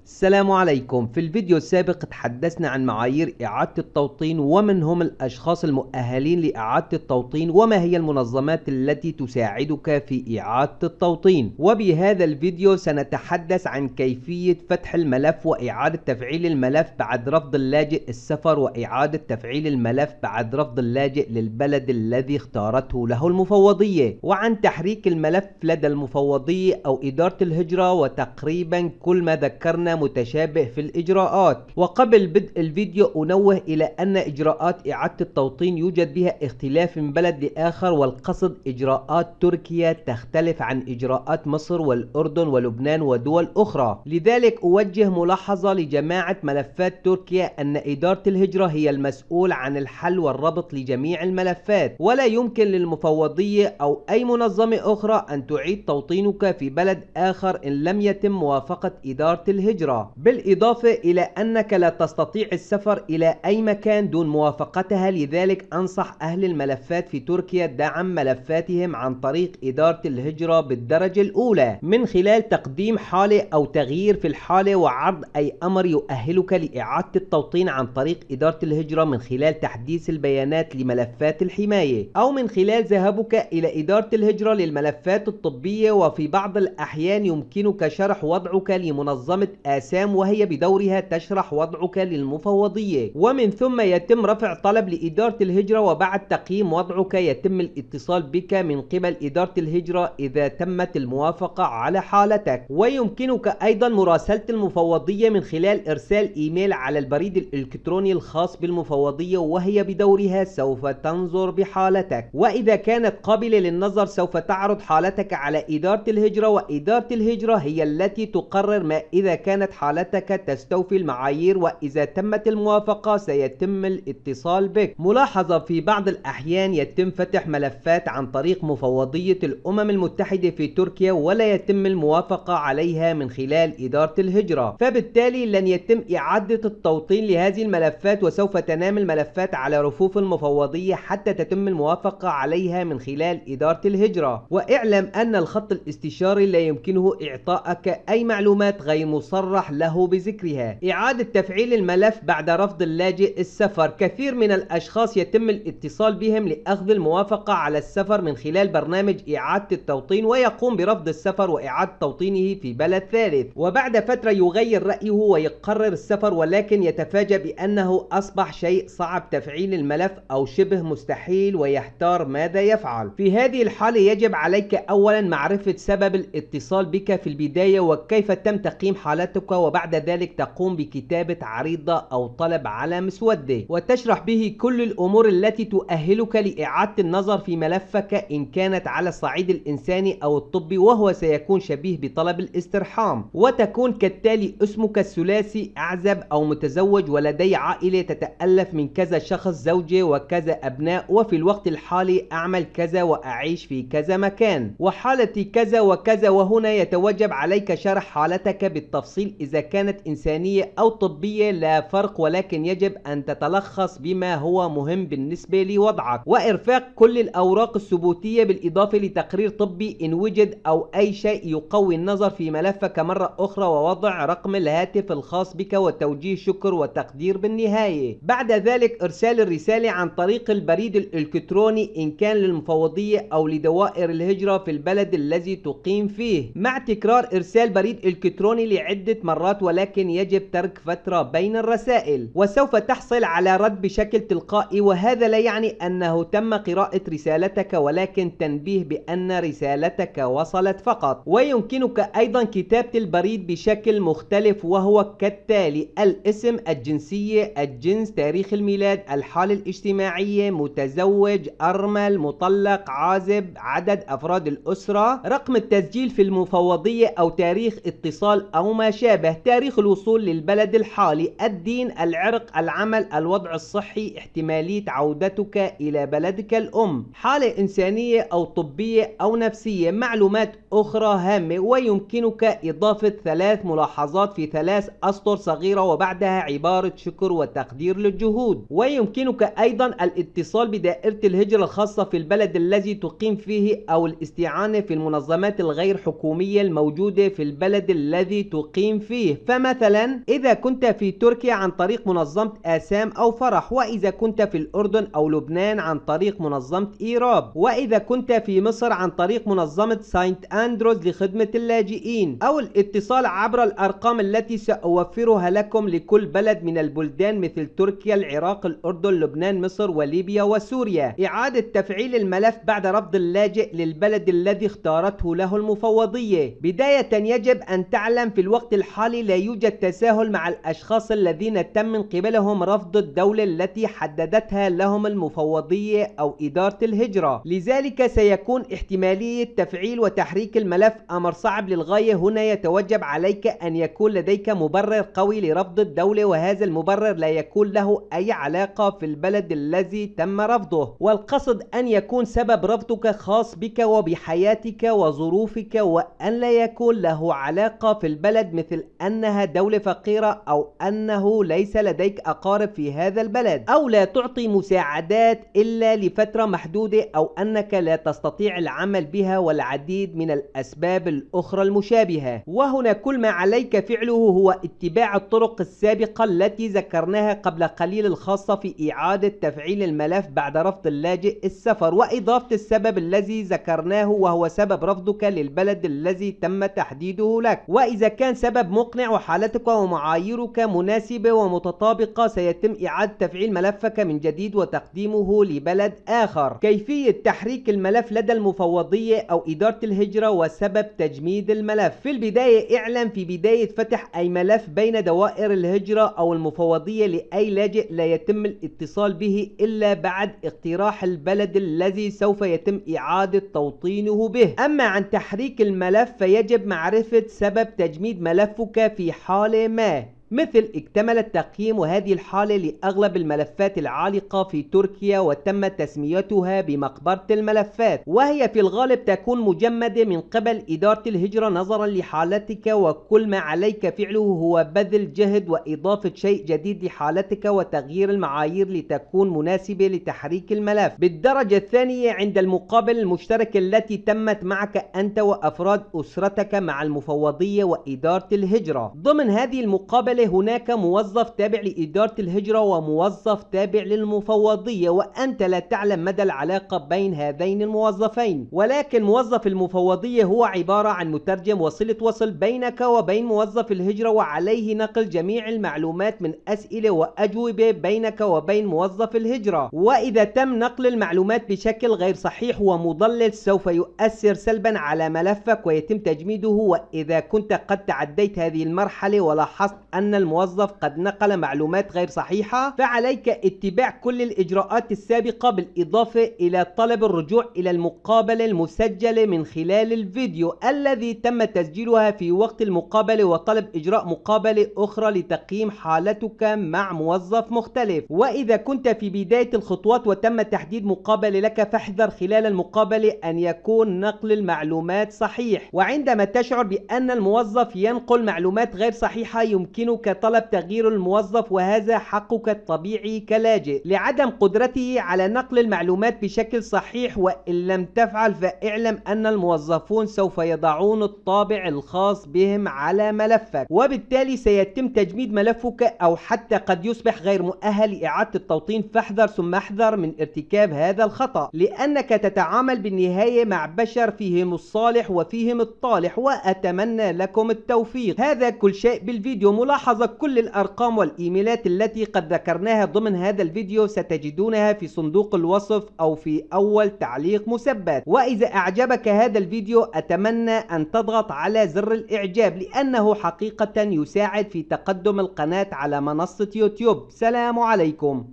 السلام عليكم. في الفيديو السابق تحدثنا عن معايير إعادة التوطين ومن هم الأشخاص المؤهلين لإعادة التوطين وما هي المنظمات التي تساعدك في إعادة التوطين. وبهذا الفيديو سنتحدث عن كيفية فتح الملف وإعادة تفعيل الملف بعد رفض اللاجئ السفر وإعادة تفعيل الملف بعد رفض اللاجئ للبلد الذي اختارته له المفوضية، وعن تحريك الملف لدى المفوضية أو إدارة الهجرة، وتقريبا كل ما ذكرنا متشابه في الإجراءات. وقبل بدء الفيديو أنوه إلى أن إجراءات إعادة التوطين يوجد بها اختلاف من بلد لآخر، والقصد إجراءات تركيا تختلف عن إجراءات مصر والأردن ولبنان ودول أخرى. لذلك أوجه ملاحظة لجماعة ملفات تركيا أن إدارة الهجرة هي المسؤول عن الحل والربط لجميع الملفات، ولا يمكن للمفوضية أو أي منظمة أخرى أن تعيد توطينك في بلد آخر إن لم يتم موافقة إدارة الهجرة. بالإضافة إلى أنك لا تستطيع السفر إلى أي مكان دون موافقتها، لذلك أنصح أهل الملفات في تركيا دعم ملفاتهم عن طريق إدارة الهجرة بالدرجة الأولى من خلال تقديم حالة أو تغيير في الحالة وعرض أي أمر يؤهلك لإعادة التوطين عن طريق إدارة الهجرة من خلال تحديث البيانات لملفات الحماية، أو من خلال ذهابك إلى إدارة الهجرة للملفات الطبية. وفي بعض الأحيان يمكنك شرح وضعك لمنظمة آسام وهي بدورها تشرح وضعك للمفوضية، ومن ثم يتم رفع طلب لإدارة الهجرة، وبعد تقييم وضعك يتم الاتصال بك من قبل إدارة الهجرة إذا تمت الموافقة على حالتك. ويمكنك أيضا مراسلة المفوضية من خلال إرسال إيميل على البريد الإلكتروني الخاص بالمفوضية، وهي بدورها سوف تنظر بحالتك، وإذا كانت قابلة للنظر سوف تعرض حالتك على إدارة الهجرة، وإدارة الهجرة هي التي تقرر ما إذا كانت حالتك تستوفي المعايير، وإذا تمت الموافقة سيتم الاتصال بك. ملاحظة: في بعض الأحيان يتم فتح ملفات عن طريق مفوضية الأمم المتحدة في تركيا ولا يتم الموافقة عليها من خلال إدارة الهجرة، فبالتالي لن يتم إعادة التوطين لهذه الملفات، وسوف تنام الملفات على رفوف المفوضية حتى تتم الموافقة عليها من خلال إدارة الهجرة. واعلم أن الخط الاستشاري لا يمكنه إعطائك أي معلومات غير مصرح له بذكرها. إعادة تفعيل الملف بعد رفض اللاجئ السفر: كثير من الأشخاص يتم الاتصال بهم لأخذ الموافقة على السفر من خلال برنامج إعادة التوطين، ويقوم برفض السفر وإعادة توطينه في بلد ثالث، وبعد فترة يغير رأيه ويقرر السفر، ولكن يتفاجأ بأنه أصبح شيء صعب تفعيل الملف أو شبه مستحيل ويحتار ماذا يفعل. في هذه الحالة يجب عليك أولا معرفة سبب الاتصال بك في البداية وكيف تم تقييم حالتك، وبعد ذلك تقوم بكتابة عريضة أو طلب على مسودة وتشرح به كل الأمور التي تؤهلك لإعادة النظر في ملفك إن كانت على الصعيد الإنساني أو الطبي، وهو سيكون شبيه بطلب الاسترحام. وتكون كالتالي: اسمك الثلاثي، أعزب أو متزوج، ولدي عائلة تتألف من كذا شخص، زوجة وكذا أبناء، وفي الوقت الحالي أعمل كذا وأعيش في كذا مكان، وحالتي كذا وكذا. وهنا يتوجب عليك شرح حالتك بالتفصيل، إذا كانت إنسانية أو طبية لا فرق، ولكن يجب أن تتلخص بما هو مهم بالنسبة لوضعك، وإرفاق كل الأوراق الثبوتية بالإضافة لتقرير طبي إن وجد، أو أي شيء يقوي النظر في ملفك مرة أخرى، ووضع رقم الهاتف الخاص بك، وتوجيه شكر وتقدير بالنهاية. بعد ذلك إرسال الرسالة عن طريق البريد الإلكتروني إن كان للمفوضية أو لدوائر الهجرة في البلد الذي تقيم فيه، مع تكرار إرسال بريد إلكتروني لعدة مرات، ولكن يجب ترك فترة بين الرسائل، وسوف تحصل على رد بشكل تلقائي. وهذا لا يعني أنه تم قراءة رسالتك، ولكن تنبيه بأن رسالتك وصلت فقط. ويمكنك أيضا كتابة البريد بشكل مختلف، وهو كالتالي: الاسم، الجنسية، الجنس، تاريخ الميلاد، الحالة الاجتماعية، متزوج، أرمل، مطلق، عازب، عدد أفراد الأسرة، رقم التسجيل في المفوضية أو تاريخ اتصال أو ما شابه، تاريخ الوصول للبلد الحالي، الدين، العرق، العمل، الوضع الصحي، احتمالية عودتك إلى بلدك الأم، حالة إنسانية أو طبية أو نفسية، معلومات أخرى هامة. ويمكنك إضافة 3 ملاحظات في 3 أسطر صغيرة وبعدها عبارة شكر وتقدير للجهود. ويمكنك أيضا الاتصال بدائرة الهجرة الخاصة في البلد الذي تقيم فيه، أو الاستعانة في المنظمات الغير حكومية الموجودة في البلد الذي تقيم تقيم فيه. فمثلا إذا كنت في تركيا عن طريق منظمة آسام أو فرح، وإذا كنت في الأردن أو لبنان عن طريق منظمة إيراب، وإذا كنت في مصر عن طريق منظمة سانت أندروز لخدمة اللاجئين، أو الاتصال عبر الأرقام التي سأوفرها لكم لكل بلد من البلدان مثل تركيا، العراق، الأردن، لبنان، مصر وليبيا وسوريا. إعادة تفعيل الملف بعد رفض اللاجئ للبلد الذي اختارته له المفوضية. بداية يجب أن تعلم في الوقت الحالي لا يوجد تساهل مع الأشخاص الذين تم من قبلهم رفض الدولة التي حددتها لهم المفوضية أو إدارة الهجرة، لذلك سيكون احتمالية تفعيل وتحريك الملف أمر صعب للغاية. هنا يتوجب عليك أن يكون لديك مبرر قوي لرفض الدولة، وهذا المبرر لا يكون له أي علاقة في البلد الذي تم رفضه، والقصد أن يكون سبب رفضك خاص بك وبحياتك وظروفك، وأن لا يكون له علاقة في البلد مثل أنها دولة فقيرة أو أنه ليس لديك أقارب في هذا البلد أو لا تعطي مساعدات إلا لفترة محدودة أو أنك لا تستطيع العمل بها والعديد من الأسباب الأخرى المشابهة. وهنا كل ما عليك فعله هو اتباع الطرق السابقة التي ذكرناها قبل قليل الخاصة في إعادة تفعيل الملف بعد رفض اللاجئ السفر، وإضافة السبب الذي ذكرناه وهو سبب رفضك للبلد الذي تم تحديده لك. وإذا كان سبب مقنع وحالتك ومعاييرك مناسبة ومتطابقة سيتم إعادة تفعيل ملفك من جديد وتقديمه لبلد آخر. كيفية تحريك الملف لدى المفوضية أو إدارة الهجرة وسبب تجميد الملف. في البداية اعلم في بداية فتح أي ملف بين دوائر الهجرة أو المفوضية لأي لاجئ لا يتم الاتصال به إلا بعد اقتراح البلد الذي سوف يتم إعادة توطينه به. أما عن تحريك الملف فيجب معرفة سبب تجميد ملفك في حالة ما، مثل اكتمل التقييم، وهذه الحالة لأغلب الملفات العالقة في تركيا وتم تسميتها بمقبرة الملفات، وهي في الغالب تكون مجمدة من قبل إدارة الهجرة نظرا لحالتك، وكل ما عليك فعله هو بذل جهد وإضافة شيء جديد لحالتك وتغيير المعايير لتكون مناسبة لتحريك الملف. بالدرجة الثانية عند المقابلة المشتركة التي تمت معك أنت وأفراد أسرتك مع المفوضية وإدارة الهجرة. ضمن هذه المقابلة هناك موظف تابع لإدارة الهجرة وموظف تابع للمفوضية، وأنت لا تعلم مدى العلاقة بين هذين الموظفين، ولكن موظف المفوضية هو عبارة عن مترجم وصلة وصل بينك وبين موظف الهجرة، وعليه نقل جميع المعلومات من أسئلة وأجوبة بينك وبين موظف الهجرة. وإذا تم نقل المعلومات بشكل غير صحيح ومضلل سوف يؤثر سلبا على ملفك ويتم تجميده. وإذا كنت قد تعديت هذه المرحلة ولاحظت أن الموظف قد نقل معلومات غير صحيحة فعليك اتباع كل الإجراءات السابقة بالإضافة إلى طلب الرجوع إلى المقابلة المسجلة من خلال الفيديو الذي تم تسجيلها في وقت المقابلة، وطلب إجراء مقابلة أخرى لتقييم حالتك مع موظف مختلف. وإذا كنت في بداية الخطوات وتم تحديد مقابلة لك فاحذر خلال المقابلة أن يكون نقل المعلومات صحيح، وعندما تشعر بأن الموظف ينقل معلومات غير صحيحة يمكنك طلب تغيير الموظف، وهذا حقك الطبيعي كلاجئ لعدم قدرته على نقل المعلومات بشكل صحيح. وإن لم تفعل فاعلم أن الموظفون سوف يضعون الطابع الخاص بهم على ملفك، وبالتالي سيتم تجميد ملفك أو حتى قد يصبح غير مؤهل لإعادة التوطين. فاحذر ثم احذر من ارتكاب هذا الخطأ، لأنك تتعامل بالنهاية مع بشر فيهم الصالح وفيهم الطالح، وأتمنى لكم التوفيق. هذا كل شيء بالفيديو. ملاحظة كل الأرقام والإيميلات التي قد ذكرناها ضمن هذا الفيديو ستجدونها في صندوق الوصف أو في أول تعليق مثبت. وإذا أعجبك هذا الفيديو أتمنى أن تضغط على زر الإعجاب لأنه حقيقة يساعد في تقدم القناة على منصة يوتيوب. سلام عليكم.